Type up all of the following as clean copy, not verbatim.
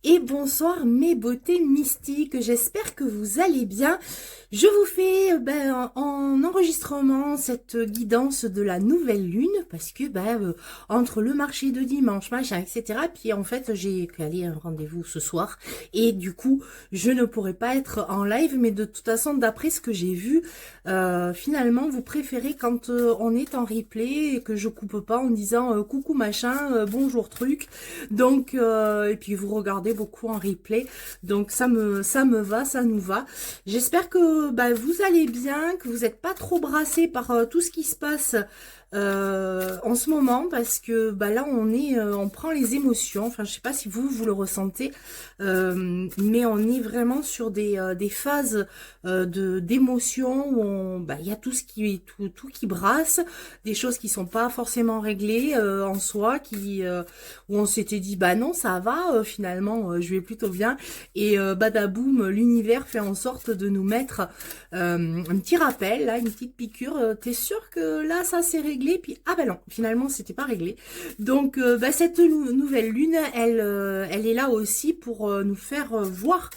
Et bonsoir mes beautés mystiques, j'espère que vous allez bien. Je vous fais en enregistrement cette guidance de la nouvelle lune parce que entre le marché de dimanche, machin, etc. Puis en fait j'ai calé un rendez-vous ce soir et du coup je ne pourrai pas être en live, mais de toute façon d'après ce que j'ai vu, finalement vous préférez quand on est en replay et que je coupe pas en disant coucou machin, bonjour truc. Donc, et puis vous regardez beaucoup en replay. Donc ça me va, ça nous va. J'espère que vous allez bien, que vous n'êtes pas trop brassés par tout ce qui se passe en ce moment, parce que là on prend les émotions. Enfin, je sais pas si vous le ressentez, mais on est vraiment sur des phases d'émotions où il y a tout qui brasse, des choses qui sont pas forcément réglées en soi, où on s'était dit bah non ça va, finalement je vais plutôt bien, et badaboum, l'univers fait en sorte de nous mettre un petit rappel, là, une petite piqûre. T'es sûr que là ça s'est réglé, puis ah bah non, finalement c'était pas réglé. Donc cette nouvelle lune, elle est là aussi pour nous faire voir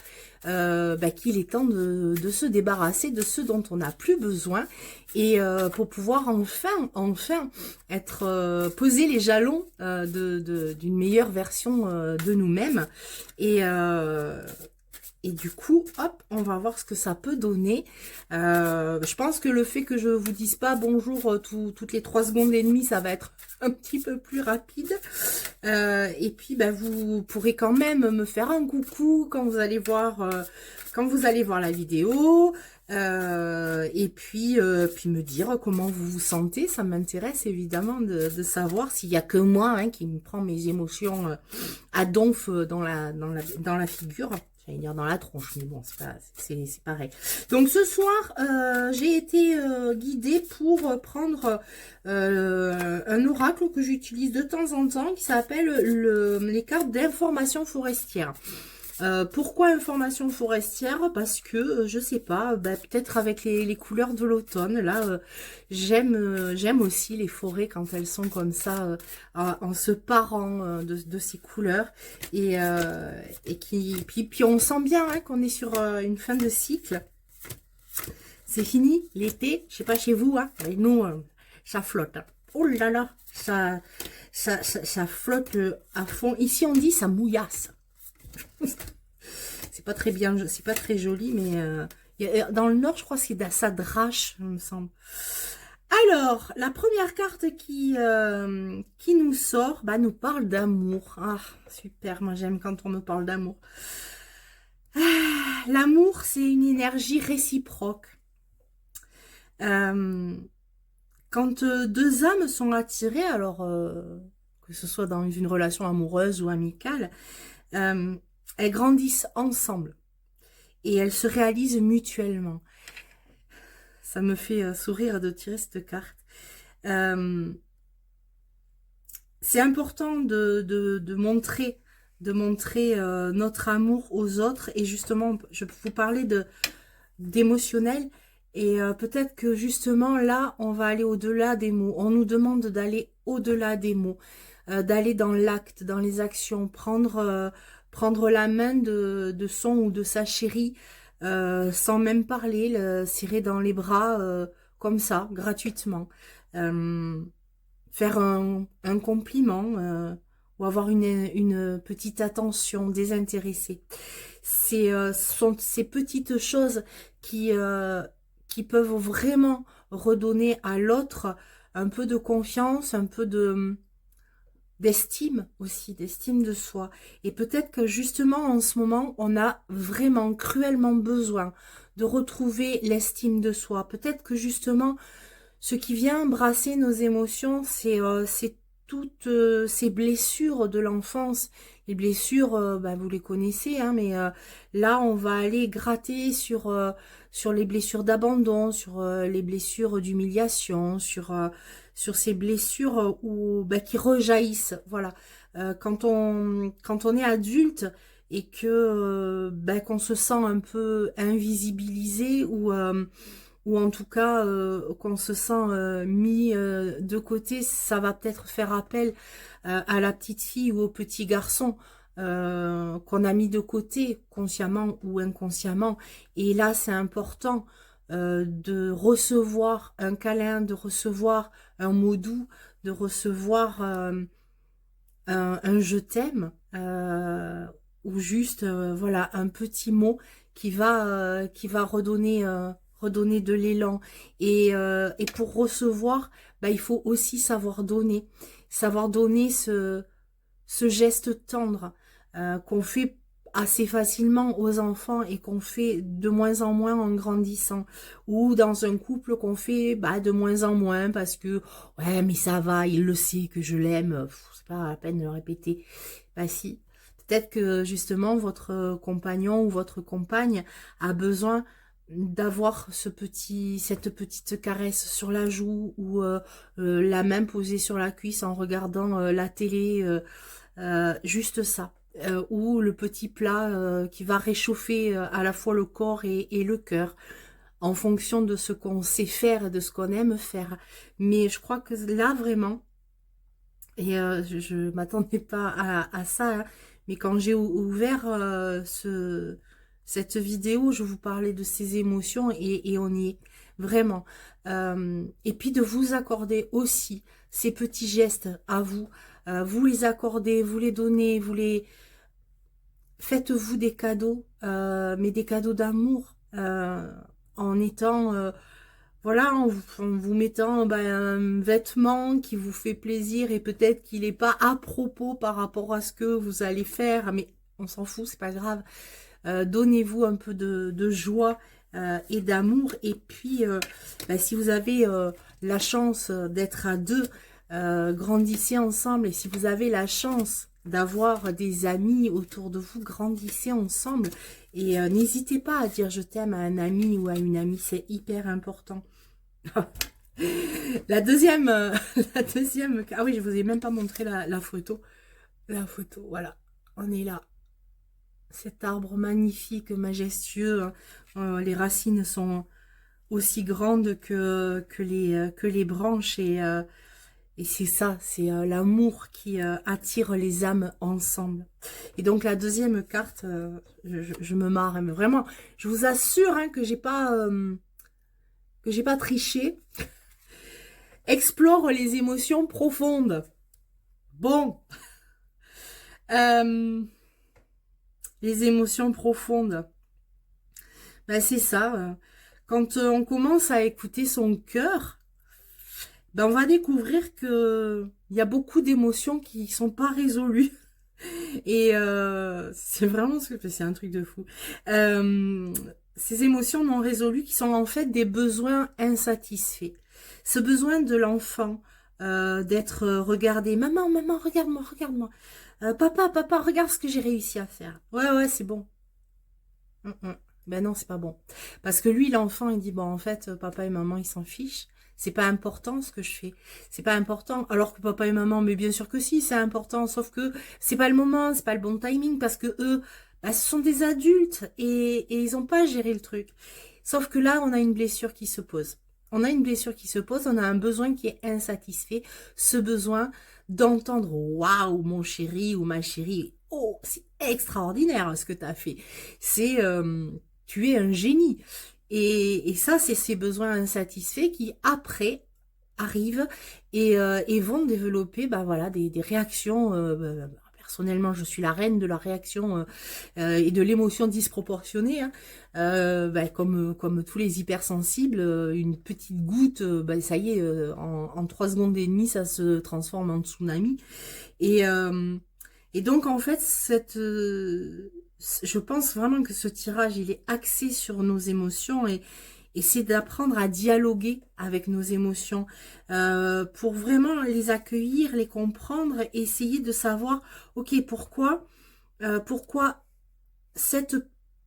qu'il est temps de se débarrasser de ce dont on n'a plus besoin, et pour pouvoir enfin être poser les jalons d'une meilleure version de nous-mêmes. Et et du coup, hop, on va voir ce que ça peut donner. Je pense que le fait que je vous dise pas bonjour toutes les 3 secondes et demie, ça va être un petit peu plus rapide. Et puis, vous pourrez quand même me faire un coucou quand vous allez voir la vidéo. Et puis me dire comment vous vous sentez. Ça m'intéresse évidemment de savoir s'il y a que moi qui me prend mes émotions à donf dans la figure. J'allais dire dans la tronche, mais bon, c'est pareil. Donc ce soir, j'ai été guidée pour prendre un oracle que j'utilise de temps en temps, qui s'appelle les cartes d'information forestière. Pourquoi information forestière? Parce que je sais pas, peut-être avec les couleurs de l'automne. Là, j'aime aussi les forêts quand elles sont comme ça, en se parant de ces couleurs, et puis on sent bien qu'on est sur une fin de cycle. C'est fini l'été, je sais pas chez vous, et nous ça flotte. Oh là là, ça flotte à fond. Ici on dit ça mouillasse. C'est pas très bien, c'est pas très joli, mais dans le nord, je crois que ça drache, il me semble. Alors, la première carte qui nous sort, nous parle d'amour. Ah, super, moi j'aime quand on me parle d'amour. Ah, l'amour, c'est une énergie réciproque. Euh, Quand deux âmes sont attirées, alors que ce soit dans une relation amoureuse ou amicale, euh, elles grandissent ensemble et elles se réalisent mutuellement. Ça me fait sourire de tirer cette carte. Euh, c'est important de montrer notre amour aux autres, et justement, je vous parlais d'émotionnel, et peut-être que justement là, on va aller au-delà des mots. On nous demande d'aller au-delà des mots, d'aller dans l'acte, dans les actions, prendre la main de son ou de sa chérie sans même parler, le serrer dans les bras comme ça, gratuitement. Euh, Faire un compliment ou avoir une petite attention désintéressée. Ce sont ces petites choses qui peuvent vraiment redonner à l'autre un peu de confiance, un peu d'estime aussi, d'estime de soi. Et peut-être que justement en ce moment, on a vraiment cruellement besoin de retrouver l'estime de soi. Peut-être que justement, ce qui vient brasser nos émotions, c'est toutes ces blessures de l'enfance. Les blessures, vous les connaissez, mais là, on va aller gratter sur les blessures d'abandon, sur les blessures d'humiliation, sur ces blessures qui rejaillissent. Voilà. Quand on est adulte et que qu'on se sent un peu invisibilisé, ou en tout cas qu'on se sent mis de côté, ça va peut-être faire appel à la petite fille ou au petit garçon. qu'on a mis de côté, consciemment ou inconsciemment. Et là, c'est important de recevoir un câlin, de recevoir un mot doux, de recevoir un je t'aime, ou juste voilà un petit mot qui va redonner redonner de l'élan. Et pour recevoir, bah, il faut aussi savoir donner ce geste tendre qu'on fait assez facilement aux enfants et qu'on fait de moins en moins en grandissant, ou dans un couple qu'on fait bah, de moins en moins parce que ouais mais ça va, il le sait que je l'aime, c'est pas la peine de le répéter. Bah si, peut-être que justement votre compagnon ou votre compagne a besoin d'avoir cette petite caresse sur la joue, ou la main posée sur la cuisse en regardant la télé, juste ça. Ou le petit plat qui va réchauffer à la fois le corps et le cœur, en fonction de ce qu'on sait faire et de ce qu'on aime faire. Mais je crois que là, vraiment, et je m'attendais pas à ça, hein, mais quand j'ai ouvert cette vidéo, je vous parlais de ces émotions et on y est vraiment. Et puis de vous accorder aussi ces petits gestes à vous. Vous les accordez, vous les donnez, faites-vous des cadeaux, mais des cadeaux d'amour, en étant voilà, en vous mettant ben, un vêtement qui vous fait plaisir et peut-être qu'il n'est pas à propos par rapport à ce que vous allez faire, mais on s'en fout, c'est pas grave. Donnez-vous un peu de joie et d'amour. Et puis, ben, si vous avez la chance d'être à deux, grandissez ensemble. Et si vous avez la chance d'avoir des amis autour de vous, grandissez ensemble. Et n'hésitez pas à dire je t'aime à un ami ou à une amie, c'est hyper important. La deuxième, ah oui, je vous ai même pas montré la photo. La photo, voilà, on est là. Cet arbre magnifique, majestueux, hein. Les racines sont aussi grandes que les branches, et c'est ça, c'est l'amour qui attire les âmes ensemble. Et donc la deuxième carte, je me marre, hein, mais vraiment, je vous assure hein, que j'ai pas triché. Explore les émotions profondes. Bon, les émotions profondes, ben c'est ça. Quand on commence à écouter son cœur, ben on va découvrir que il y a beaucoup d'émotions qui sont pas résolues. Et c'est vraiment c'est un truc de fou. Ces émotions non résolues qui sont en fait des besoins insatisfaits. Ce besoin de l'enfant d'être regardé. Maman, maman, regarde-moi, regarde-moi. Papa, papa, regarde ce que j'ai réussi à faire. Ouais, ouais, c'est bon. Ben non, c'est pas bon. Parce que lui, l'enfant, il dit, bon, en fait, papa et maman, ils s'en fichent. C'est pas important ce que je fais. C'est pas important. Alors que papa et maman, mais bien sûr que si, c'est important. Sauf que c'est pas le moment, c'est pas le bon timing parce que eux, bah, ce sont des adultes et ils ont pas géré le truc. Sauf que là, on a une blessure qui se pose. On a une blessure qui se pose, on a un besoin qui est insatisfait. Ce besoin d'entendre waouh, mon chéri ou ma chérie. Oh, c'est extraordinaire ce que tu as fait. C'est tu es un génie. Et ça, c'est ces besoins insatisfaits qui, après, arrivent et vont développer bah, voilà, des réactions. Personnellement, je suis la reine de la réaction et de l'émotion disproportionnée. Hein. Bah, comme tous les hypersensibles, une petite goutte, bah, ça y est, en 3 secondes et demie, ça se transforme en tsunami. Et, euh, et donc, en fait, je pense vraiment que ce tirage, il est axé sur nos émotions et c'est d'apprendre à dialoguer avec nos émotions pour vraiment les accueillir, les comprendre, et essayer de savoir, ok, pourquoi cette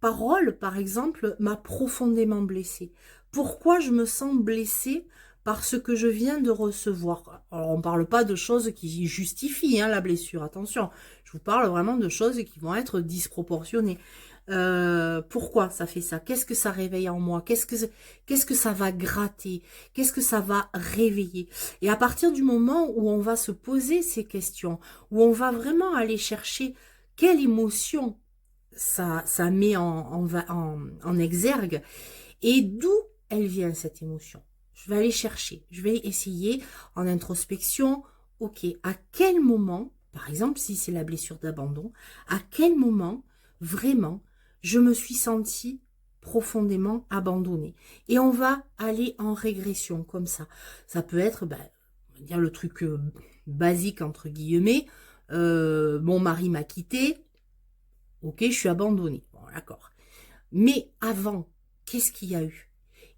parole, par exemple, m'a profondément blessée. Pourquoi je me sens blessée par ce que je viens de recevoir. Alors, on ne parle pas de choses qui justifient hein, la blessure, attention. Je vous parle vraiment de choses qui vont être disproportionnées. Pourquoi ça fait ça? Qu'est-ce que ça réveille en moi? Qu'est-ce que ça va gratter? Qu'est-ce que ça va réveiller? Et à partir du moment où on va se poser ces questions, où on va vraiment aller chercher quelle émotion ça met en exergue et d'où elle vient cette émotion. Je vais aller chercher, je vais essayer en introspection, ok, à quel moment, par exemple si c'est la blessure d'abandon, à quel moment vraiment je me suis sentie profondément abandonnée. Et on va aller en régression comme ça. Ça peut être, ben, on va dire le truc basique entre guillemets, mon mari m'a quitté, ok, je suis abandonnée, bon d'accord. Mais avant, qu'est-ce qu'il y a eu?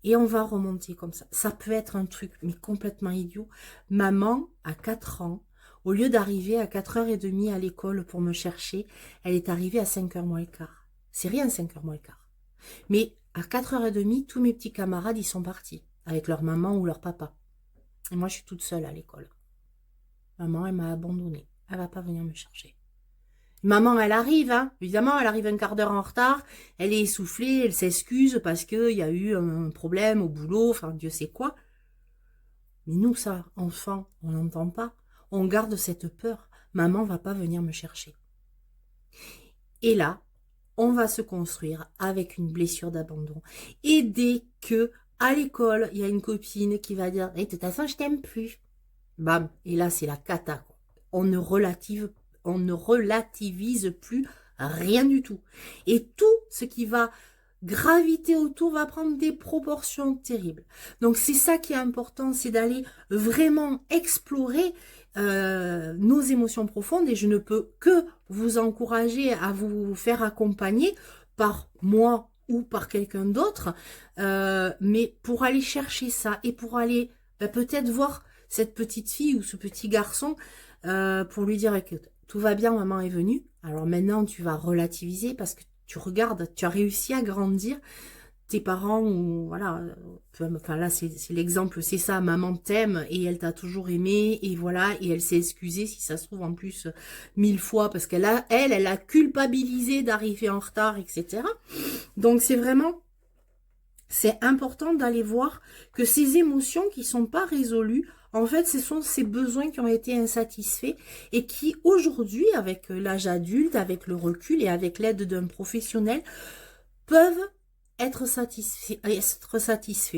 Et on va remonter comme ça. Ça peut être un truc mais complètement idiot. Maman, à 4 ans, au lieu d'arriver à 4h30 à l'école pour me chercher, elle est arrivée à 5h moins le quart. C'est rien 5h moins le quart. Mais à 4h30, tous mes petits camarades, ils sont partis. Avec leur maman ou leur papa. Et moi, je suis toute seule à l'école. Maman, elle m'a abandonnée. Elle va pas venir me chercher. Maman, elle arrive, hein. Évidemment, elle arrive un quart d'heure en retard. Elle est essoufflée, elle s'excuse parce qu'il y a eu un problème au boulot, enfin, Dieu sait quoi. Mais nous, ça, enfants, on n'entend pas. On garde cette peur. Maman va pas venir me chercher. Et là, on va se construire avec une blessure d'abandon. Et dès que, à l'école, il y a une copine qui va dire, de toute façon, je t'aime plus. Bam. Et là, c'est la cata, quoi. On ne relativise plus rien du tout. Et tout ce qui va graviter autour va prendre des proportions terribles. Donc c'est ça qui est important, c'est d'aller vraiment explorer nos émotions profondes et je ne peux que vous encourager à vous faire accompagner par moi ou par quelqu'un d'autre, mais pour aller chercher ça et pour aller peut-être voir cette petite fille ou ce petit garçon pour lui dire écoute, tout va bien, maman est venue. Alors maintenant, tu vas relativiser parce que tu regardes, tu as réussi à grandir. Tes parents, ou voilà, enfin là c'est l'exemple, c'est ça, maman t'aime et elle t'a toujours aimé et voilà, et elle s'est excusée si ça se trouve en plus 1000 fois parce elle a culpabilisé d'arriver en retard, etc. Donc c'est important d'aller voir que ces émotions qui sont pas résolues, en fait, ce sont ces besoins qui ont été insatisfaits et qui, aujourd'hui, avec l'âge adulte, avec le recul et avec l'aide d'un professionnel, peuvent être satisfaits.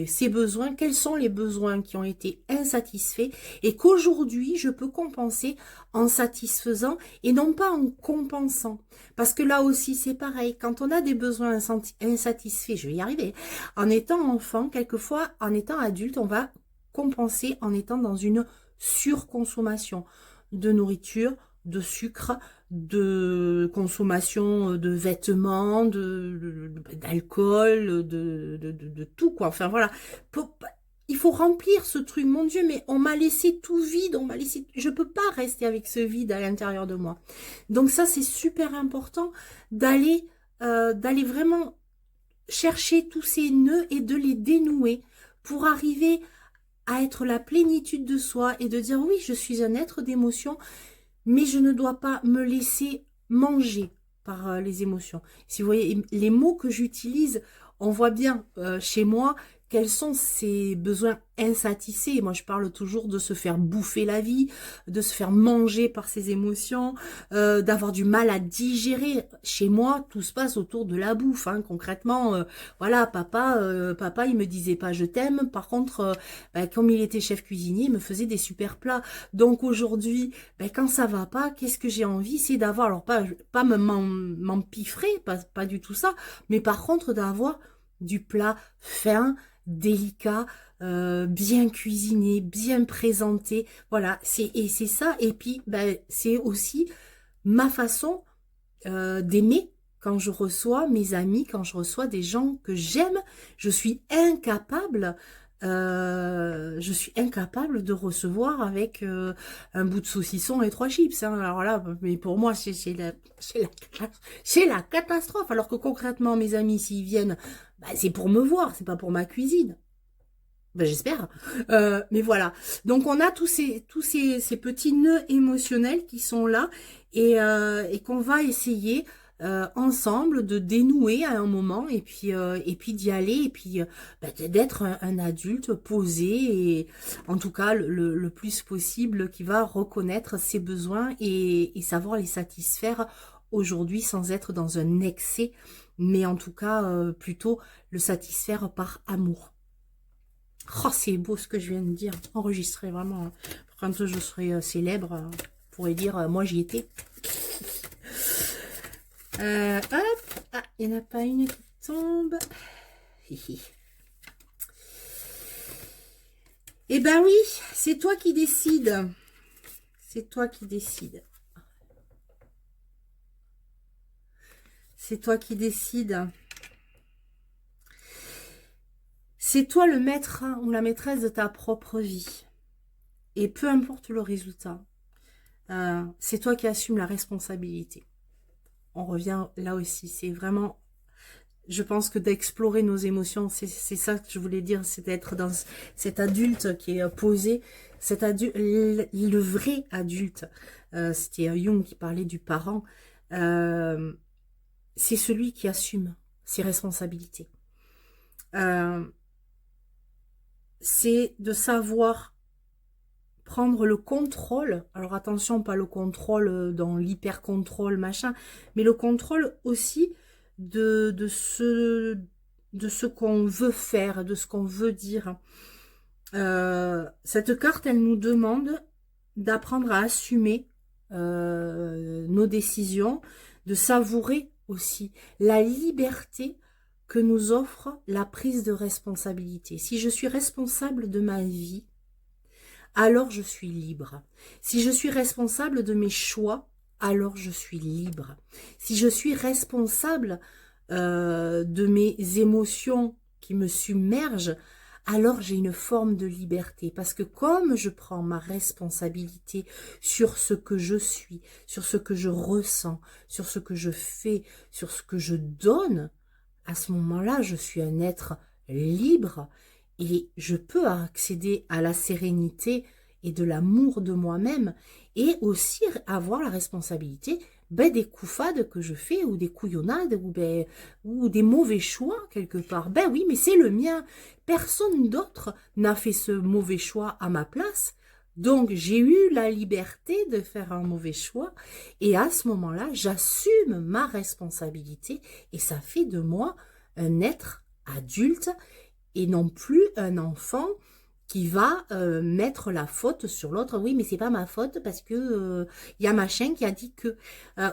Ces besoins, quels sont les besoins qui ont été insatisfaits et qu'aujourd'hui, je peux compenser en satisfaisant et non pas en compensant. Parce que là aussi, c'est pareil. Quand on a des besoins insatisfaits, je vais y arriver, en étant enfant, quelquefois, en étant adulte, on va compenser en étant dans une surconsommation de nourriture, de sucre, de consommation de vêtements, d'alcool, de tout quoi. Enfin voilà, il faut remplir ce truc. Mon Dieu, mais on m'a laissé tout vide, on m'a laissé. Je peux pas rester avec ce vide à l'intérieur de moi. Donc ça c'est super important d'aller vraiment chercher tous ces nœuds et de les dénouer pour arriver à être la plénitude de soi et de dire oui, je suis un être d'émotion, mais je ne dois pas me laisser manger par les émotions. Si vous voyez les mots que j'utilise, on voit bien chez moi quels sont ces besoins insatisfaits. Moi, je parle toujours de se faire bouffer la vie, de se faire manger par ses émotions, d'avoir du mal à digérer. Chez moi, tout se passe autour de la bouffe. Hein. Concrètement, voilà, papa, il me disait pas je t'aime. Par contre, comme il était chef cuisinier, il me faisait des super plats. Donc aujourd'hui, quand ça va pas, qu'est-ce que j'ai envie? C'est d'avoir, alors pas m'empiffrer, pas du tout ça, mais par contre d'avoir du plat fin, délicat, bien cuisiné, bien présenté. Voilà, c'est ça. Et puis, c'est aussi ma façon d'aimer quand je reçois mes amis, quand je reçois des gens que j'aime. Je suis incapable de recevoir avec un bout de saucisson et 3 chips. Hein. Alors là, mais pour moi, c'est la catastrophe. Alors que concrètement, mes amis, s'ils viennent, c'est pour me voir, c'est pas pour ma cuisine. J'espère. Mais voilà. Donc on a tous ces petits nœuds émotionnels qui sont là et qu'on va essayer ensemble de dénouer à un moment et puis d'y aller et puis d'être un adulte posé et en tout cas le plus possible qui va reconnaître ses besoins et savoir les satisfaire aujourd'hui sans être dans un excès, mais en tout cas plutôt le satisfaire par amour. Oh, c'est beau ce que je viens de dire, enregistré vraiment, hein. Quand je serai célèbre, je pourrais dire, moi j'y étais. Hop, ah, il n'y en a pas une qui tombe. Eh ben oui, c'est toi qui décides. C'est toi qui décides. C'est toi qui décides. C'est toi le maître ou la maîtresse de ta propre vie. Et peu importe le résultat, c'est toi qui assumes la responsabilité. On revient là aussi, c'est vraiment, je pense que d'explorer nos émotions, c'est ça que je voulais dire, c'est d'être dans cet adulte qui est posé, cet adulte, le vrai adulte. C'était Jung qui parlait du parent. C'est celui qui assume ses responsabilités. C'est de savoir prendre le contrôle, alors attention, pas le contrôle dans l'hyper-contrôle, machin, mais le contrôle aussi de ce qu'on veut faire, de ce qu'on veut dire. Cette carte, elle nous demande d'apprendre à assumer nos décisions, de savourer aussi la liberté que nous offre la prise de responsabilité. Si je suis responsable de ma vie, alors je suis libre. Si je suis responsable de mes choix, alors je suis libre. Si je suis responsable de mes émotions qui me submergent, alors j'ai une forme de liberté. Parce que comme je prends ma responsabilité sur ce que je suis, sur ce que je ressens, sur ce que je fais, sur ce que je donne, à ce moment-là, je suis un être libre et je peux accéder à la sérénité et de l'amour de moi-même et aussi avoir la responsabilité des coups fades que je fais ou des couillonnades ou des mauvais choix quelque part. Ben oui, mais c'est le mien. Personne d'autre n'a fait ce mauvais choix à ma place. Donc, j'ai eu la liberté de faire un mauvais choix et à ce moment-là, j'assume ma responsabilité et ça fait de moi un être adulte et non plus un enfant qui va mettre la faute sur l'autre. Oui, mais c'est pas ma faute parce que y a machin qui a dit que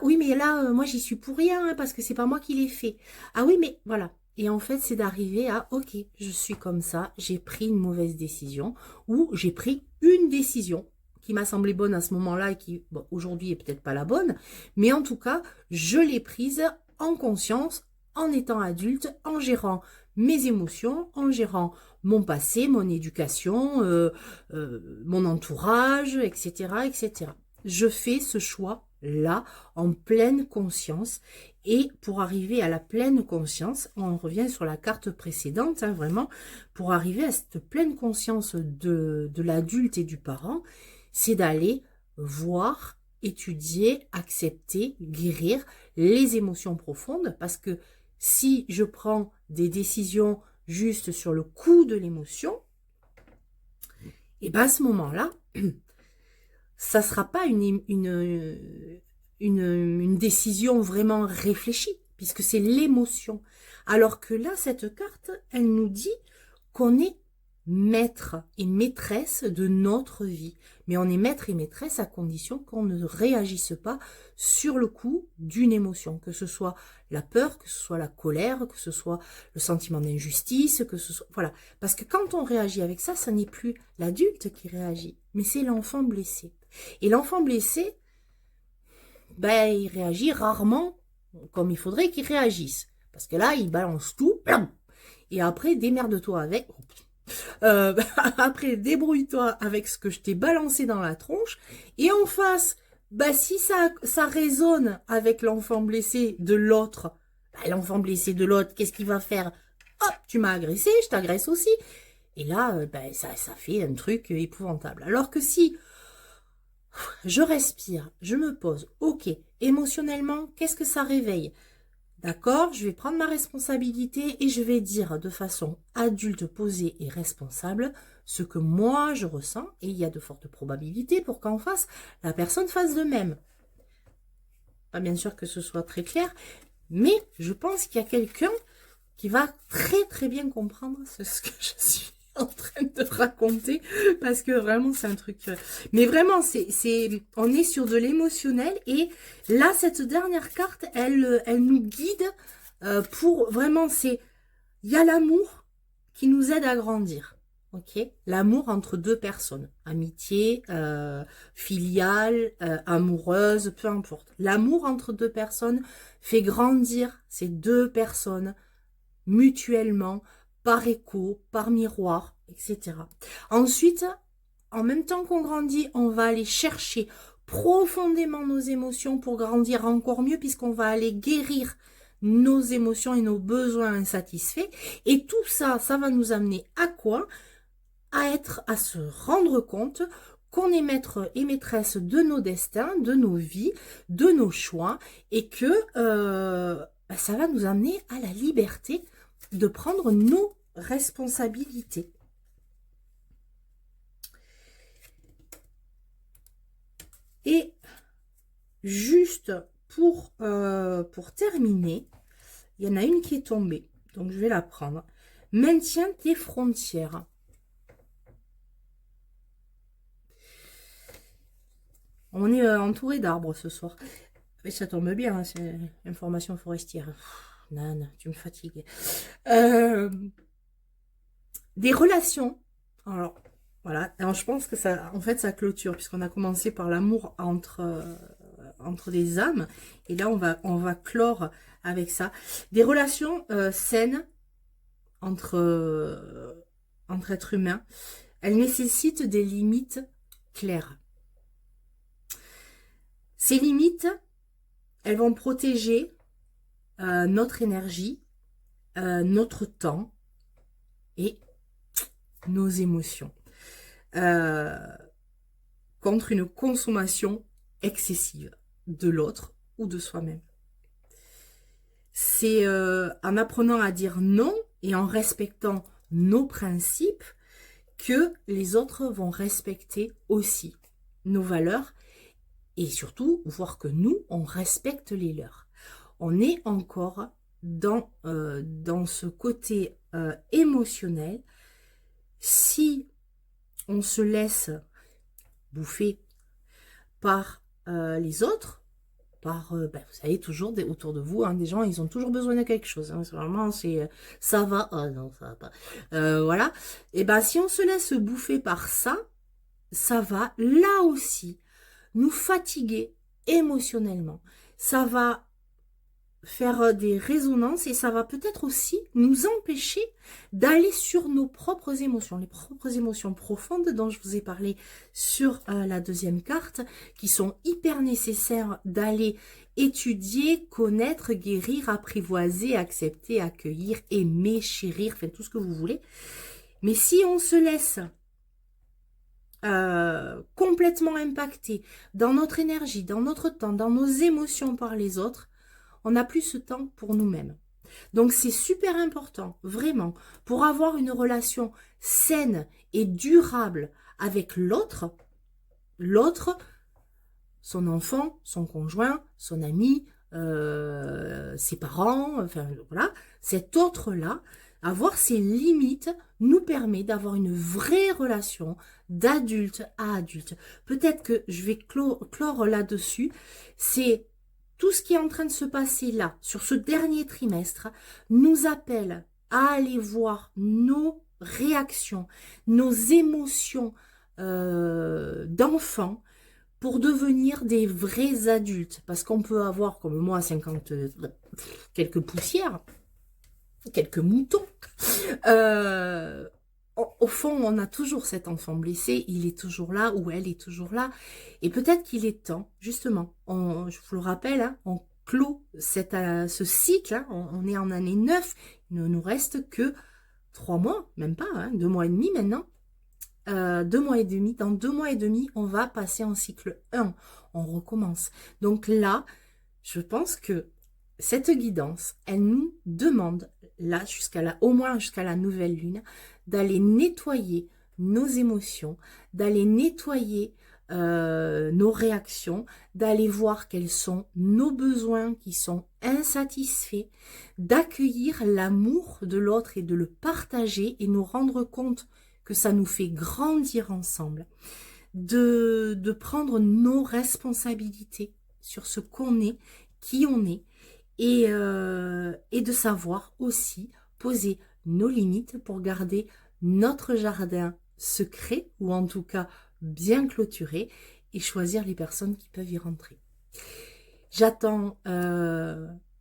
oui, mais là moi j'y suis pour rien hein, parce que c'est pas moi qui l'ai fait. Ah oui, mais voilà. Et en fait, c'est d'arriver à ok, je suis comme ça, j'ai pris une mauvaise décision ou j'ai pris une décision qui m'a semblé bonne à ce moment-là et qui bon, aujourd'hui est peut-être pas la bonne, mais en tout cas, je l'ai prise en conscience, en étant adulte, en gérant mes émotions, en gérant mon passé, mon éducation, mon entourage, etc., etc. Je fais ce choix-là en pleine conscience et pour arriver à la pleine conscience, on revient sur la carte précédente, hein, vraiment, pour arriver à cette pleine conscience de l'adulte et du parent, c'est d'aller voir, étudier, accepter, guérir les émotions profondes parce que si je prends des décisions juste sur le coup de l'émotion, et bien à ce moment-là, ça ne sera pas une décision vraiment réfléchie, puisque c'est l'émotion. Alors que là, cette carte, elle nous dit qu'on est maître et maîtresse de notre vie. Mais on est maître et maîtresse à condition qu'on ne réagisse pas sur le coup d'une émotion, que ce soit la peur, que ce soit la colère, que ce soit le sentiment d'injustice, que ce soit... Voilà. Parce que quand on réagit avec ça, ça n'est plus l'adulte qui réagit, mais c'est l'enfant blessé. Et l'enfant blessé, ben, il réagit rarement comme il faudrait qu'il réagisse. Parce que là, il balance tout, et après, démerde-toi avec... après, débrouille-toi avec ce que je t'ai balancé dans la tronche. Et en face, bah, si ça résonne avec l'enfant blessé de l'autre, bah, l'enfant blessé de l'autre, qu'est-ce qu'il va faire? Hop, tu m'as agressé, je t'agresse aussi. Et là, bah, ça fait un truc épouvantable. Alors que si je respire, je me pose, ok, émotionnellement, qu'est-ce que ça réveille? D'accord, je vais prendre ma responsabilité et je vais dire de façon adulte, posée et responsable ce que moi je ressens et il y a de fortes probabilités pour qu'en face, la personne fasse de même. pas bien sûr que ce soit très clair, mais je pense qu'il y a quelqu'un qui va très très bien comprendre ce que je suis en train de raconter, parce que vraiment c'est un truc, mais vraiment on est sur de l'émotionnel, et là cette dernière carte elle nous guide pour vraiment, il y a l'amour qui nous aide à grandir. Ok, l'amour entre deux personnes, amitié, filiale, amoureuse, peu importe. L'amour entre deux personnes fait grandir ces deux personnes mutuellement, par écho, par miroir, etc. Ensuite, en même temps qu'on grandit, on va aller chercher profondément nos émotions pour grandir encore mieux, puisqu'on va aller guérir nos émotions et nos besoins insatisfaits. Et tout ça, ça va nous amener à quoi? À se rendre compte qu'on est maître et maîtresse de nos destins, de nos vies, de nos choix, et que ça va nous amener à la liberté de prendre nos responsabilités. Et juste pour terminer, il y en a une qui est tombée, donc je vais la prendre. Maintiens tes frontières. On est entouré d'arbres ce soir. Mais ça tombe bien, hein, c'est information forestière. Nan, tu me fatigues. Des relations. Alors, voilà. Alors, je pense que ça, en fait, ça clôture, puisqu'on a commencé par l'amour entre des âmes. Et là, on va clore avec ça. Des relations saines entre êtres humains. Elles nécessitent des limites claires. Ces limites, elles vont protéger notre énergie, notre temps et nos émotions contre une consommation excessive de l'autre ou de soi-même. C'est en apprenant à dire non et en respectant nos principes que les autres vont respecter aussi nos valeurs, et surtout voir que nous, on respecte les leurs. On est encore dans ce côté émotionnel. Si on se laisse bouffer par les autres, par, vous savez, toujours autour de vous, hein, des gens, ils ont toujours besoin de quelque chose. Hein, vraiment, ça va, oh non, ça va pas. Voilà. Et ben, si on se laisse bouffer par ça, ça va là aussi nous fatiguer émotionnellement. Ça va faire des résonances et ça va peut-être aussi nous empêcher d'aller sur nos propres émotions, les propres émotions profondes dont je vous ai parlé sur la deuxième carte, qui sont hyper nécessaires d'aller étudier, connaître, guérir, apprivoiser, accepter, accueillir, aimer, chérir, enfin tout ce que vous voulez. Mais si on se laisse complètement impacté dans notre énergie, dans notre temps, dans nos émotions par les autres, on n'a plus ce temps pour nous-mêmes. Donc c'est super important, vraiment, pour avoir une relation saine et durable avec l'autre, son enfant, son conjoint, son ami, ses parents, enfin voilà, cet autre-là, avoir ses limites nous permet d'avoir une vraie relation d'adulte à adulte. Peut-être que je vais clore là-dessus, c'est tout ce qui est en train de se passer là, sur ce dernier trimestre, nous appelle à aller voir nos réactions, nos émotions d'enfants, pour devenir des vrais adultes. Parce qu'on peut avoir, comme moi, 50, quelques poussières, quelques moutons. Au fond, on a toujours cet enfant blessé, il est toujours là, ou elle est toujours là. Et peut-être qu'il est temps, justement, je vous le rappelle, hein, on clôt ce cycle, hein, on est en année 9, il ne nous reste que 3 mois, même pas, hein, 2 mois et demi maintenant. 2 mois et demi, dans 2 mois et demi, on va passer en cycle 1, on recommence. Donc là, je pense que cette guidance, elle nous demande, là, au moins jusqu'à la nouvelle lune, d'aller nettoyer nos émotions, d'aller nettoyer nos réactions, d'aller voir quels sont nos besoins qui sont insatisfaits, d'accueillir l'amour de l'autre et de le partager et nous rendre compte que ça nous fait grandir ensemble, de prendre nos responsabilités sur ce qu'on est, qui on est, et de savoir aussi poser nos limites pour garder notre jardin secret, ou en tout cas bien clôturé, et choisir les personnes qui peuvent y rentrer. J'attends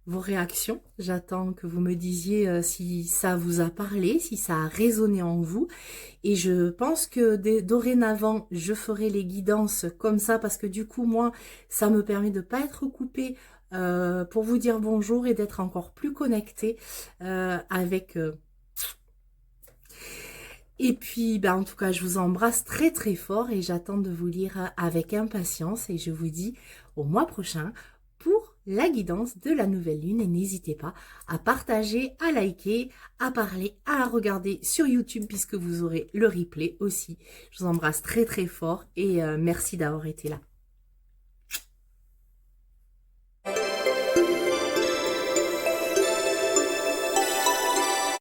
vos réactions, j'attends que vous me disiez si ça vous a parlé, si ça a résonné en vous, et je pense que dorénavant, je ferai les guidances comme ça, parce que du coup, moi, ça me permet de ne pas être coupée pour vous dire bonjour et d'être encore plus connectée avec... Et puis, en tout cas, je vous embrasse très très fort et j'attends de vous lire avec impatience, et je vous dis au mois prochain pour la guidance de la nouvelle lune, et n'hésitez pas à partager, à liker, à parler, à regarder sur YouTube puisque vous aurez le replay aussi. Je vous embrasse très très fort et merci d'avoir été là.